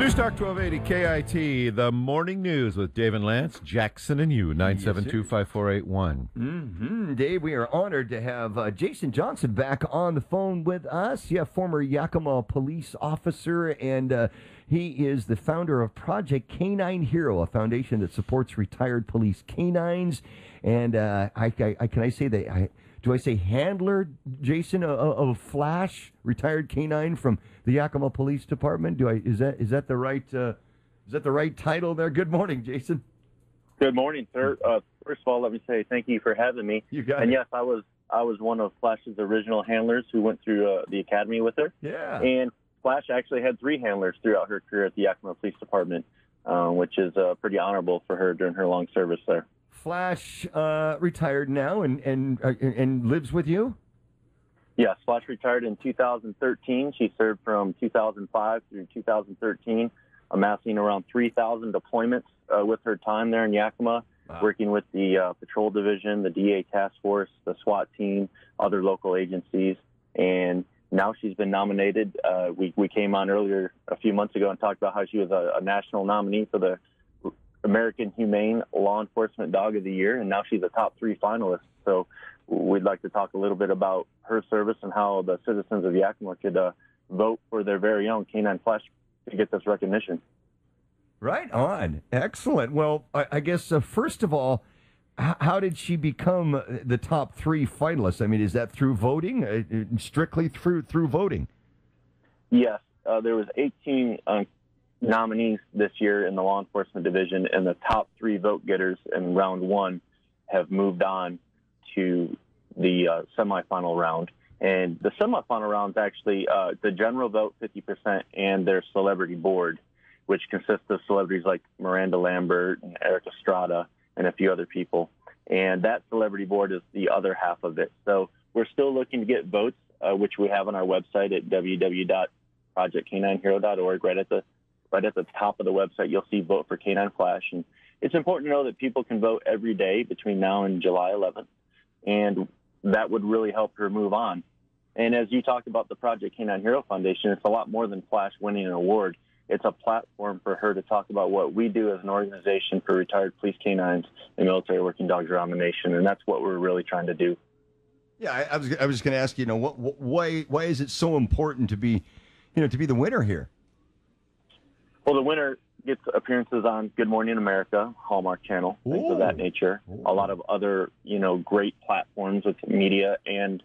Newstalk 1280 KIT, the morning news with Dave and Lance, Jackson and you, 972-5481. Dave, we are honored to have Jason Johnson back on the phone with us. Yeah, former Yakima police officer, and he is the founder of Project Canine Hero, a foundation that supports retired police canines. And do I say handler, Jason, of Flash, retired canine from the Yakima Police Department? Is that the right title there? Good morning, Jason. Good morning, sir. First of all, let me say thank you for having me. You got and it. yes, I was one of Flash's original handlers who went through the academy with her. Yeah. And Flash actually had 3 handlers throughout her career at the Yakima Police Department, which is pretty honorable for her during her long service there. Flash retired now and lives with you? Yes, Flash retired in 2013. She served from 2005 through 2013, amassing around 3,000 deployments with her time there in Yakima, working with the Patrol Division, the DA Task Force, the SWAT team, other local agencies. And now she's been nominated. We came on earlier a few months ago and talked about how she was a national nominee for the American Humane Law Enforcement Dog of the Year, and now she's a top 3 finalist. So we'd like to talk a little bit about her service and how the citizens of Yakima could vote for their very own Canine Flash to get this recognition. Right on. Excellent. Well, I guess, first of all, how did she become the top 3 finalists? I mean, is that through voting, strictly through voting? Yes. There was 18 nominees this year in the law enforcement division, and the top 3 vote getters in round 1 have moved on to the semifinal round. And the semifinal round is actually the general vote 50% and their celebrity board, which consists of celebrities like Miranda Lambert and Eric Estrada and a few other people. And that celebrity board is the other half of it. So we're still looking to get votes, which we have on our website at www.projectcaninehero.org. Right at the top of the website, you'll see Vote for Canine Flash. And it's important to know that people can vote every day between now and July 11th. And that would really help her move on. And as you talked about the Project Canine Hero Foundation, it's a lot more than Flash winning an award. It's a platform for her to talk about what we do as an organization for retired police canines and military working dogs around the nation. And that's what we're really trying to do. Yeah, I was just going to ask you, why is it so important to be the winner here? Well, the winner gets appearances on Good Morning America, Hallmark Channel, things of that nature. A lot of other, great platforms with media, and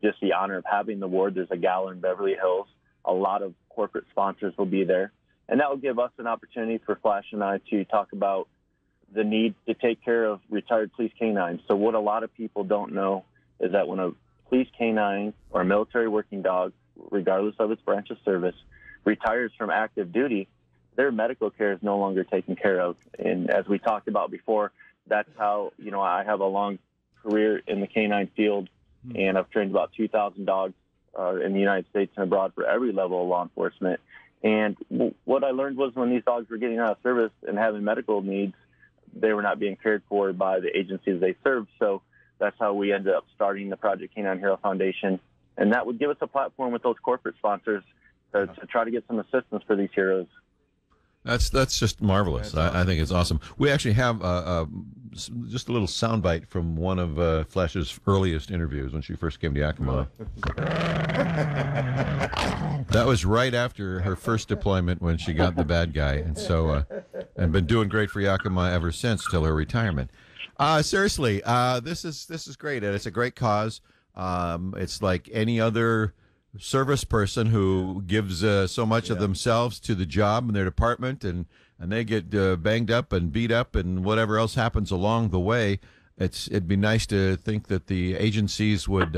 just the honor of having the award. There's a gala in Beverly Hills. A lot of corporate sponsors will be there. And that will give us an opportunity for Flash and I to talk about the need to take care of retired police canines. So what a lot of people don't know is that when a police canine or a military working dog, regardless of its branch of service, retires from active duty, their medical care is no longer taken care of. And as we talked about before, that's how, I have a long career in the canine field, and I've trained about 2,000 dogs in the United States and abroad for every level of law enforcement. And what I learned was when these dogs were getting out of service and having medical needs, they were not being cared for by the agencies they served. So that's how we ended up starting the Project Canine Hero Foundation. And that would give us a platform with those corporate sponsors to try to get some assistance for these heroes. That's just marvelous. I think it's awesome. We actually have just a little soundbite from one of Flash's earliest interviews when she first came to Yakima. That was right after her first deployment when she got the bad guy, and so and been doing great for Yakima ever since till her retirement. Seriously, this is great, and it's a great cause. It's like any other service person who gives so much of themselves to the job and their department, and they get banged up and beat up and whatever else happens along the way. It'd be nice to think that the agencies would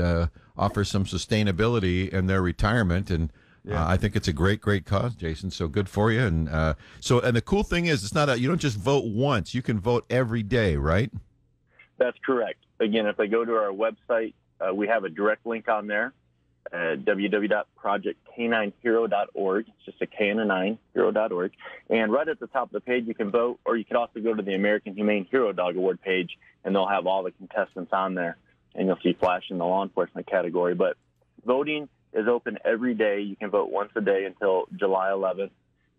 offer some sustainability in their retirement, and I think it's a great cause, Jason. So good for you. And and the cool thing is, it's not you don't just vote once; you can vote every day, right? That's correct. Again, if they go to our website, we have a direct link on there. www.projectcaninehero.org. It's just a K and a 9, hero.org. And right at the top of the page, you can vote, or you could also go to the American Humane Hero Dog Award page, and they'll have all the contestants on there, and you'll see Flash in the law enforcement category. But voting is open every day. You can vote once a day until July 11th,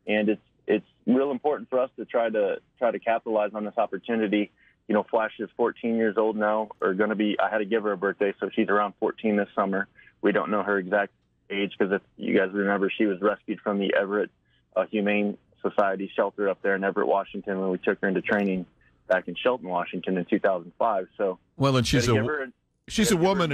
and it's real important for us to try to capitalize on this opportunity. You know, Flash is 14 years old now, or going to be. I had to give her a birthday, so she's around 14 this summer. We don't know her exact age because, if you guys remember, she was rescued from the Everett Humane Society shelter up there in Everett, Washington, when we took her into training back in Shelton, Washington, in 2005. So, well, and she's a woman, and she's a woman,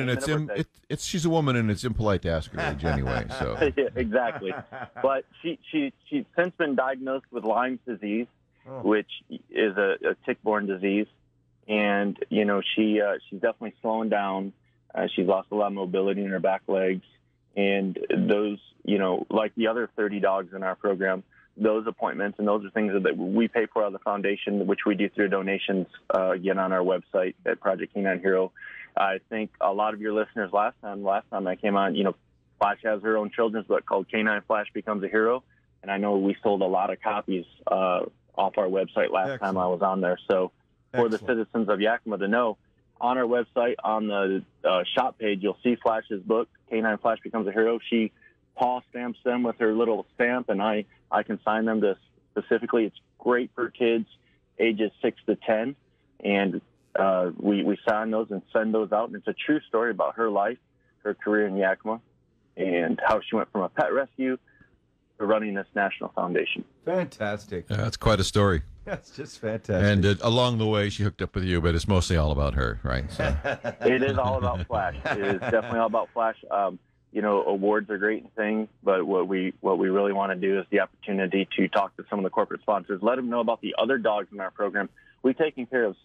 and it's impolite to ask her age anyway. So yeah, exactly. But she's since been diagnosed with Lyme's disease, which is a tick-borne disease, and you know she's definitely slowing down. She's lost a lot of mobility in her back legs, and those, you know, like the other 30 dogs in our program, those appointments and those are things that we pay for out of the foundation, which we do through donations, again, on our website at Project Canine Hero. I think a lot of your listeners last time I came on, you know, Flash has her own children's book called Canine Flash Becomes a Hero. And I know we sold a lot of copies off our website last time I was on there. So for the citizens of Yakima to know, on our website, on the shop page, you'll see Flash's book, Canine Flash Becomes a Hero. She paw stamps them with her little stamp, and I can sign them to specifically. It's great for kids ages 6 to 10, and we sign those and send those out. And it's a true story about her life, her career in Yakima, and how she went from a pet rescue to running this national foundation. Fantastic. Yeah, that's quite a story. That's just fantastic. And along the way, she hooked up with you, but it's mostly all about her, right? So. It is all about Flash. It is definitely all about Flash. You know, awards are great and things, but what we really want to do is the opportunity to talk to some of the corporate sponsors, let them know about the other dogs in our program. We've taken care of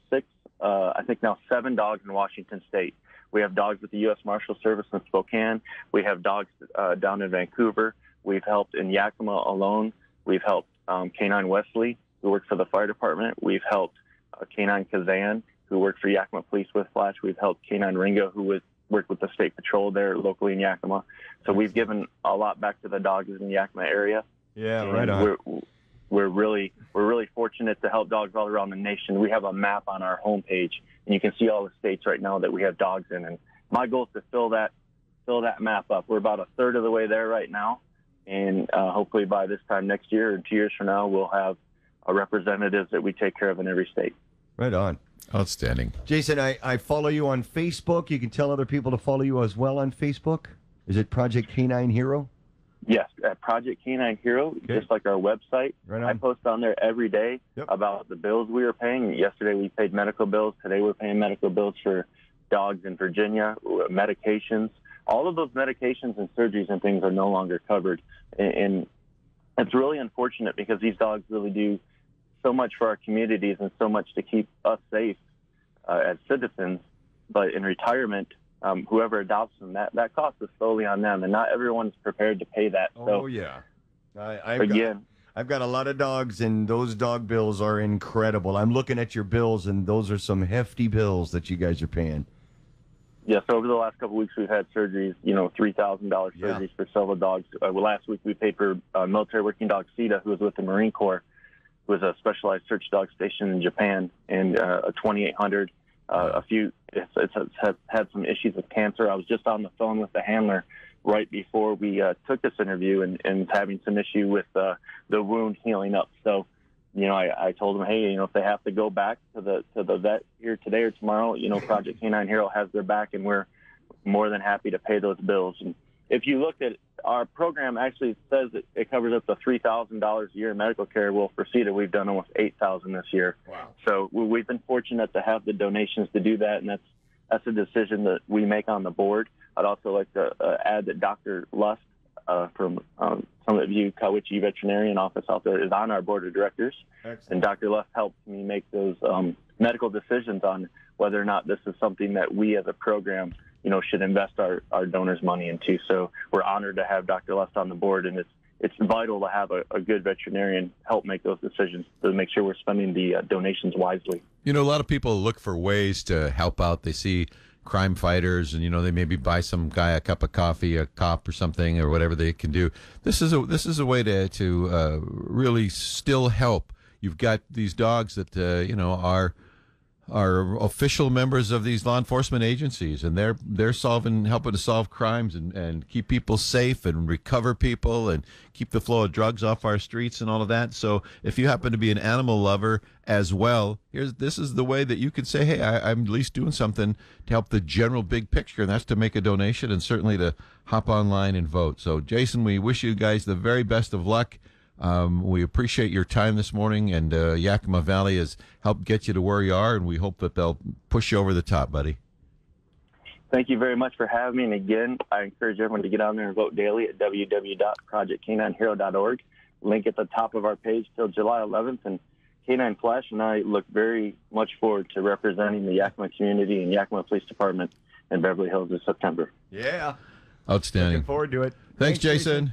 7 dogs in Washington State. We have dogs with the U.S. Marshal Service in Spokane. We have dogs down in Vancouver. We've helped in Yakima alone. We've helped Canine Wesley, who works for the fire department. We've helped Canine Kazan, who worked for Yakima Police with Flash. We've helped Canine Ringo, who worked with the state patrol there locally in Yakima. So we've given a lot back to the dogs in the Yakima area. Yeah, and right on. We're really fortunate to help dogs all around the nation. We have a map on our homepage, and you can see all the states right now that we have dogs in. And my goal is to fill that map up. We're about a third of the way there right now, and hopefully by this time next year or 2 years from now, we'll have representatives that we take care of in every state. Right on. Outstanding. Jason, I follow you on Facebook. You can tell other people to follow you as well on Facebook. Is it Project Canine Hero? Yes, at Project Canine Hero, just like our website. Right on. I post on there every day about the bills we were paying. Yesterday we paid medical bills. Today we're paying medical bills for dogs in Virginia, medications. All of those medications and surgeries and things are no longer covered. And it's really unfortunate because these dogs really do so much for our communities and so much to keep us safe as citizens. But in retirement, whoever adopts them, that cost is solely on them, and not everyone's prepared to pay that. Oh, yeah. I've got a lot of dogs, and those dog bills are incredible. I'm looking at your bills, and those are some hefty bills that you guys are paying. Yes, over the last couple of weeks, we've had surgeries, $3,000 surgeries for several dogs. Last week, we paid for military working dog Sita, who was with the Marine Corps, who was a specialized search dog station in Japan, and a 2800. It's had some issues with cancer. I was just on the phone with the handler right before we took this interview, and having some issue with the wound healing up. So, I told them, hey, if they have to go back to the vet here today or tomorrow, Project Canine Hero has their back, and we're more than happy to pay those bills. And if you look at our program, actually says that it covers up to $3,000 a year in medical care. Well, for CETA, we've done almost $8,000 this year. Wow! So we've been fortunate to have the donations to do that, and that's a decision that we make on the board. I'd also like to add that Dr. Lust from some of you, Kawichi Veterinarian Office out there, is on our board of directors. Excellent. And Dr. Lust helps me make those medical decisions on whether or not this is something that we as a program, should invest our donors' money into. So we're honored to have Dr. Lust on the board, and it's vital to have a good veterinarian help make those decisions to make sure we're spending the donations wisely. A lot of people look for ways to help out. They see crime fighters, and they maybe buy some guy a cup of coffee, a cop or something, or whatever they can do. This is a way to really still help. You've got these dogs that are are official members of these law enforcement agencies, and they're helping to solve crimes and keep people safe and recover people and keep the flow of drugs off our streets and all of that. So if you happen to be an animal lover as well, this is the way that you could say, hey, I'm at least doing something to help the general big picture, and that's to make a donation and certainly to hop online and vote. So Jason, we wish you guys the very best of luck. We appreciate your time this morning, and Yakima Valley has helped get you to where you are, and we hope that they'll push you over the top, buddy. Thank you very much for having me. And again, I encourage everyone to get on there and vote daily at www.projectk9hero.org. Link at the top of our page till July 11th. And K9 Flash and I look very much forward to representing the Yakima community and Yakima Police Department in Beverly Hills this September. Yeah. Outstanding. Looking forward to it. Thanks, Jason.